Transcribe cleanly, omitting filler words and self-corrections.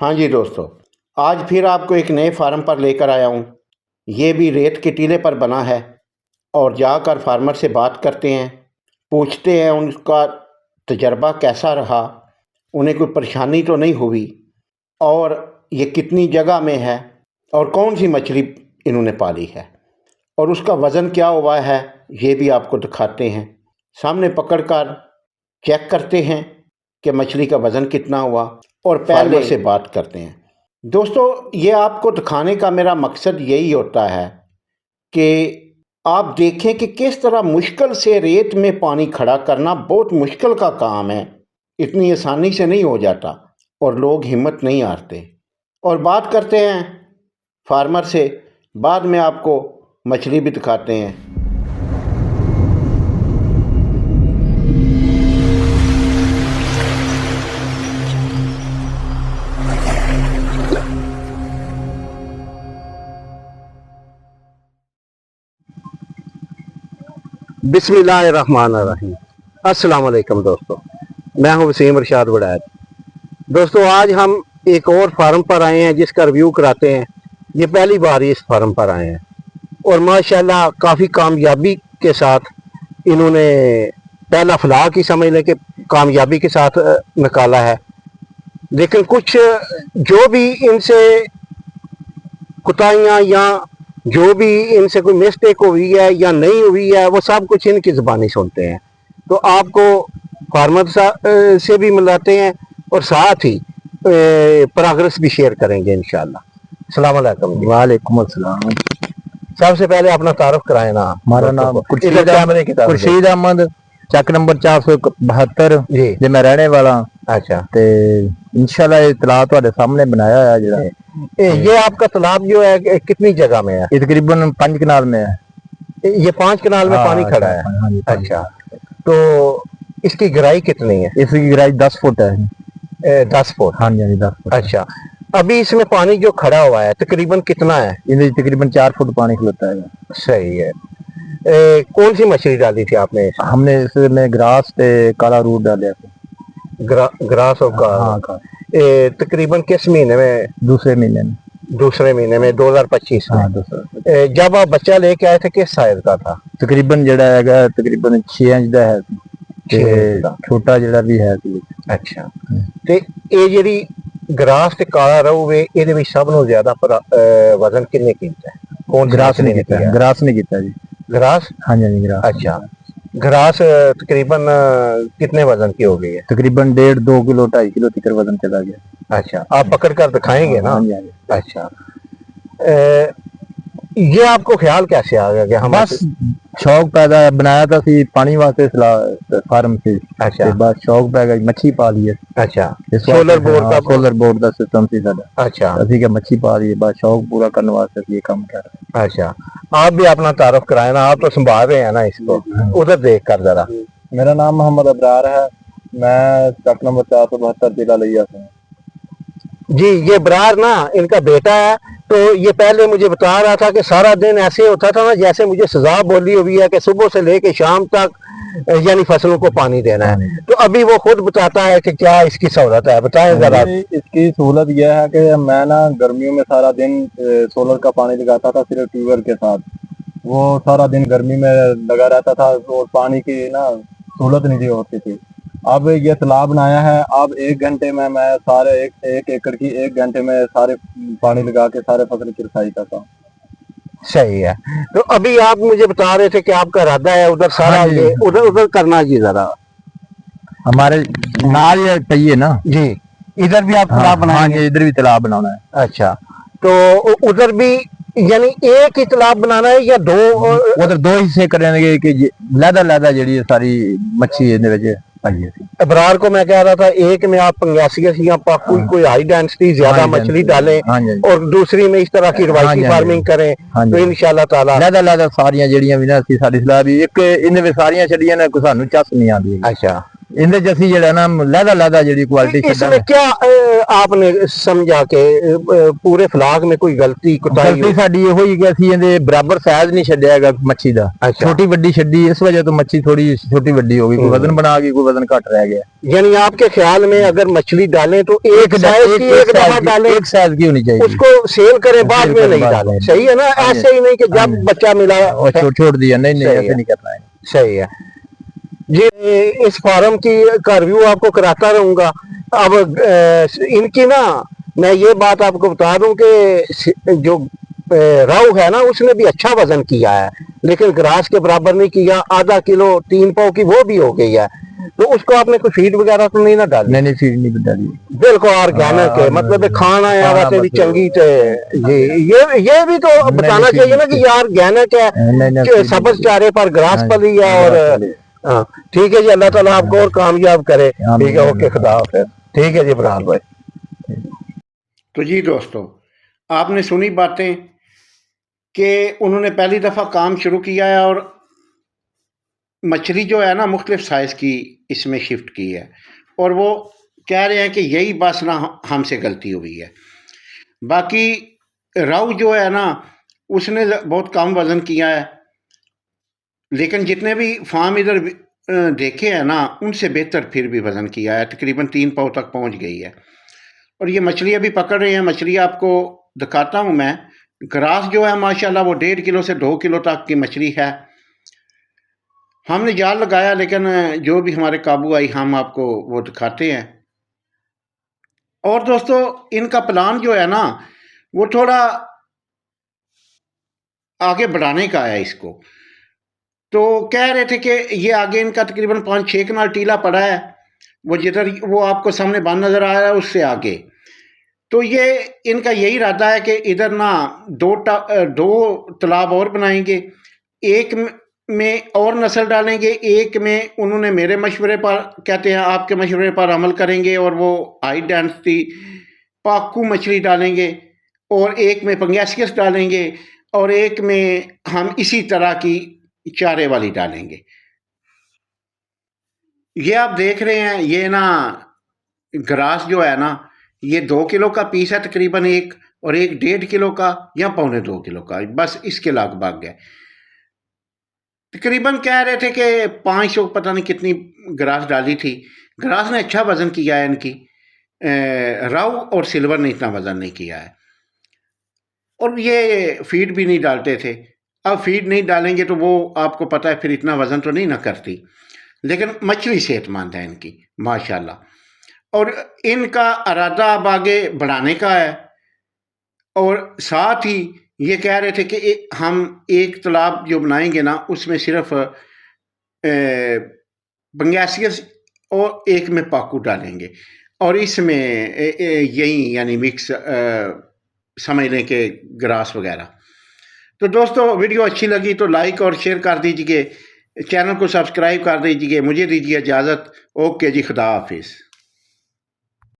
हाँ जी दोस्तों, आज फिर आपको एक नए फार्म पर लेकर आया हूँ। ये भी रेत के टीले पर बना है और जाकर फार्मर से बात करते हैं, पूछते हैं उनका तजर्बा कैसा रहा, उन्हें कोई परेशानी तो नहीं हुई और ये कितनी जगह में है और कौन सी मछली इन्होंने पाली है और उसका वज़न क्या हुआ है, ये भी आपको दिखाते हैं। सामने पकड़कर चेक करते हैं कि मछली का वज़न कितना हुआ और पहले से बात करते हैं। दोस्तों, ये आपको दिखाने का मेरा मकसद यही होता है कि आप देखें कि किस तरह मुश्किल से रेत में पानी खड़ा करना बहुत मुश्किल का काम है, इतनी आसानी से नहीं हो जाता और लोग हिम्मत नहीं हारते। और बात करते हैं फार्मर से, बाद में आपको मछली भी दिखाते हैं। बिस्मिल्लाहिर्रहमानिर्रहीम। अस्सलाम वालेकुम दोस्तों, मैं हूं वसीम इरशाद वड़ैत। दोस्तों, आज हम एक और फार्म पर आए हैं जिसका रिव्यू कराते हैं। ये पहली बार ही इस फार्म पर आए हैं और माशाल्लाह काफ़ी कामयाबी के साथ इन्होंने पहला फलाह की समझ लें कि कामयाबी के साथ निकाला है। लेकिन कुछ जो भी इनसे कुताहियाँ या जो भी इनसे कोई मिस्टेक हुई है या नहीं हुई है, वो सब कुछ इनकी ज़बानी सुनते हैं। तो आपको फार्मर से भी मिलाते हैं और साथ ही प्रोग्रेस भी शेयर करेंगे इंशाल्लाह। अस्सलाम वालेकुम। वालेकुम अस्सलाम। सबसे पहले अपना तारुफ कराए ना। हमारा नाम खुर्शीद अहमद, चक नंबर 472 जी मैं रहने वाला। अच्छा, ते इंशाल्लाह ये तलाब ਤੁਹਾਡੇ सामने बनाया है जरा। ये आपका तालाब जो है कितनी जगह में है? ये तकरीबन 5 कनाल में है। ये 5 कनाल में पानी खड़ा है। अच्छा, तो इसकी गहराई कितनी है? इसकी गहराई 10 फुट है। 10 फुट? हाँ जी, 10 फुट। अच्छा, अभी इसमें पानी जो खड़ा हुआ है तकरीबन कितना है? इनमें तकरीबन 4 फुट पानी खलोता है। सही है। कौन सी मछली डाली थी आपने? हमने इसमें ग्रास ते काला रूट डाला था। ग्रास और काला। तकरीबन किस महीने में? दूसरे महीने में। दूसरे महीने में 2025 में। हाँ, जब आप बच्चा लेके आए थे किस साइज का था? तकरीबन जड़ा है तकरीबन 6 इंच का है ते छोटा जड़ा भी है। अच्छा, ते ये जेडी ग्रास ते काला रहू वे ਇਹਦੇ ਵਿੱਚ ਸਭ ਨੂੰ ਜ਼ਿਆਦਾ वजन कितने कीता है? कौन ग्रास नहीं कीता? ग्रास नहीं कीता जी। ग्रास? हाँ जी, ग्रास। अच्छा, ग्रास तकरीबन कितने वजन की हो गई है? तकरीबन 1.5-2 किलो 2.5 किलो तक वजन चला गया। अच्छा, आप पकड़ कर दिखाएंगे ना? हाँ जी। अच्छा, ये आपको ख्याल कैसे आ गया कि हम बस शौक पैदा बनाया था सी पानी वास्ते फार्म से। अच्छा, बस शौक पै गया, मच्छी पा ली है। अच्छा, सोलर बोर्ड का सिस्टम सी साडा। अच्छा, असि के मच्छी पा ली है, बस शौक पूरा करने वास्ते ये काम कर रहे हैं। अच्छा, आप भी अपना तारुफ कराए ना, आप तो संभाल रहे हैं ना इसको, उधर देख कर जरा। मेरा नाम मोहम्मद अबरार है, मैं चक नंबर 472 जिला लिया से। जी, ये बरार ना इनका बेटा है। तो ये पहले मुझे बता रहा था कि सारा दिन ऐसे होता था ना जैसे मुझे सजा बोली हुई है कि सुबह से लेके शाम तक यानी फसलों को पानी देना है। तो अभी वो खुद बताता है कि क्या इसकी सहूलत है, बताएं जरा। इसकी सहूलत यह है कि मैं ना गर्मियों में सारा दिन सोलर का पानी लगाता था सिर्फ ट्यूबवेल के साथ। वो सारा दिन गर्मी में लगा रहता था और पानी की ना सहूलत नहीं होती थी। अब ये तालाब बनाया है, अब 1 घंटे में मैं सारे एक एकड़ की 1 घंटे में सारे पानी लगा के सारे फसल की रसाई करता हूँ। सही है। तो अभी आप मुझे बता रहे थे कि आपका इरादा है उधर सारा उधर करना जी जरा हमारे नाल चाहिए ना जी। इधर भी आप तालाब बनाएंगे? हाँ, इधर भी तालाब बनाना है। अच्छा, तो उधर भी यानी एक ही तालाब बनाना है या दो? उधर 2 हिस्से करेंगे कि लहदा जी सारी मच्छी अबरार को मैं कह रहा था एक में आप पंगासियस या कोई हाई डेंसिटी ज्यादा मछली डालें और दूसरी में इस तरह की रवायती फार्मिंग करें तो इंशाल्लाह ताला लहदा सारियां जड़ियां भी ना सी साडी सलाह भी एक इनमें सारियां छड़ियां ना को सानू चस नहीं आंदी। अच्छा, इनदे जैसी जड़ा ना लहदा लहदा जी क्वालिटी इसमें क्या आपने समझा के पूरे फलाग में कोई गलती कुताही गलती साडी ये हुई कि ਅਸੀਂ ਇਹਦੇ बराबर साइज नहीं ਛੱਡਿਆ ਹੈਗਾ मच्छी ਦਾ अच्छा। छोटी बड़ी ਛੱਡੀ इस वजह तो मच्छी थोड़ी छोटी बड़ी हो गई कोई वजन बना गई कोई वजन घट रह गया यानी आपके ख्याल में अगर मछली डालें तो एक साइज की एक दफा डालें, एक साइज की होनी चाहिए उसको सेल करें बाद में नहीं डालें, सही है ना? ऐसे ही नहीं कि जब बच्चा मिला और छोड़ दिया, नहीं नहीं ऐसे नहीं करना है। सही है जी। इस फार्म का रिव्यू आपको कराता रहूंगा। अब इनकी ना मैं ये बात आपको बता दूं कि जो राव है ना उसने भी अच्छा वजन किया है, लेकिन ग्रास के बराबर नहीं किया। आधा किलो 3 पाव की वो भी हो गई है, तो उसको आपने कोई फीड वगैरह तो नहीं ना डाली? नहीं फीड नहीं डाली, बिल्कुल ऑर्गेनिक है, मतलब खाना है वैसे भी चंगी थे जी। ये भी तो बताना चाहिए ना कि ये ऑर्गेनिक है, सब्ज चारे पर ग्रास पली है। और हाँ ठीक है जी, अल्लाह ताला आपको और कामयाब करे। ठीक है, ओके, खुदा हाफिज़। ठीक है जी फरहान भाई। तो जी दोस्तों, आपने सुनी बातें कि उन्होंने पहली दफ़ा काम शुरू किया है और मछली जो है ना मुख्तलिफ साइज़ की इसमें शिफ्ट की है, और वो कह रहे हैं कि यही बस ना हमसे गलती हुई है। बाकी राव जो है ना उसने बहुत कम वज़न किया है, लेकिन जितने भी फार्म इधर देखे हैं ना उनसे बेहतर फिर भी वज़न किया है, तकरीबन 3 पाव तक पहुंच गई है। और ये मछली अभी पकड़ रहे हैं, मछली आपको दिखाता हूं मैं। ग्रास जो है माशाल्लाह वो 1.5 किलो से 2 किलो तक की मछली है। हमने जाल लगाया, लेकिन जो भी हमारे काबू आई हम आपको वो दिखाते हैं। और दोस्तों इनका प्लान जो है ना वो थोड़ा आगे बढ़ाने का है इसको। तो कह रहे थे कि ये आगे इनका तकरीबन 5-6 कनाल टीला पड़ा है, वो जिधर वो आपको सामने बांध नज़र आ रहा है उससे आगे। तो ये इनका यही इरादा है कि इधर ना दो तालाब और बनाएंगे, एक में और नस्ल डालेंगे, एक में उन्होंने मेरे मशवरे पर कहते हैं आपके मशवरे पर अमल करेंगे और वो हाई डेंसिटी पाकू मछली डालेंगे, और एक में पंगेसियस डालेंगे, और एक में हम इसी तरह की चारे वाली डालेंगे। ये आप देख रहे हैं, ये ना ग्रास जो है ना ये 2 किलो का पीस है तकरीबन एक, और एक 1.5 किलो का या 1.25 किलो का, बस इसके लगभग है। तकरीबन कह रहे थे कि 500 पता नहीं कितनी ग्रास डाली थी। ग्रास ने अच्छा वजन किया है इनकी, राव और सिल्वर ने इतना वजन नहीं किया है। और ये फीड भी नहीं डालते थे, अब फीड नहीं डालेंगे तो वो आपको पता है फिर इतना वजन तो नहीं ना करती, लेकिन मछली सेहतमंद है इनकी माशाल्लाह। और इनका इरादा अब आगे बढ़ाने का है, और साथ ही ये कह रहे थे कि हम एक तालाब जो बनाएंगे ना उसमें सिर्फ पंगेसियस और एक में पाकू डालेंगे, और इसमें यही यानी मिक्स समझ लें कि ग्रास वगैरह। तो दोस्तों वीडियो अच्छी लगी तो लाइक और शेयर कर दीजिए, चैनल को सब्सक्राइब कर दीजिए। मुझे दीजिए इजाज़त। ओके जी, खुदा हाफिज़।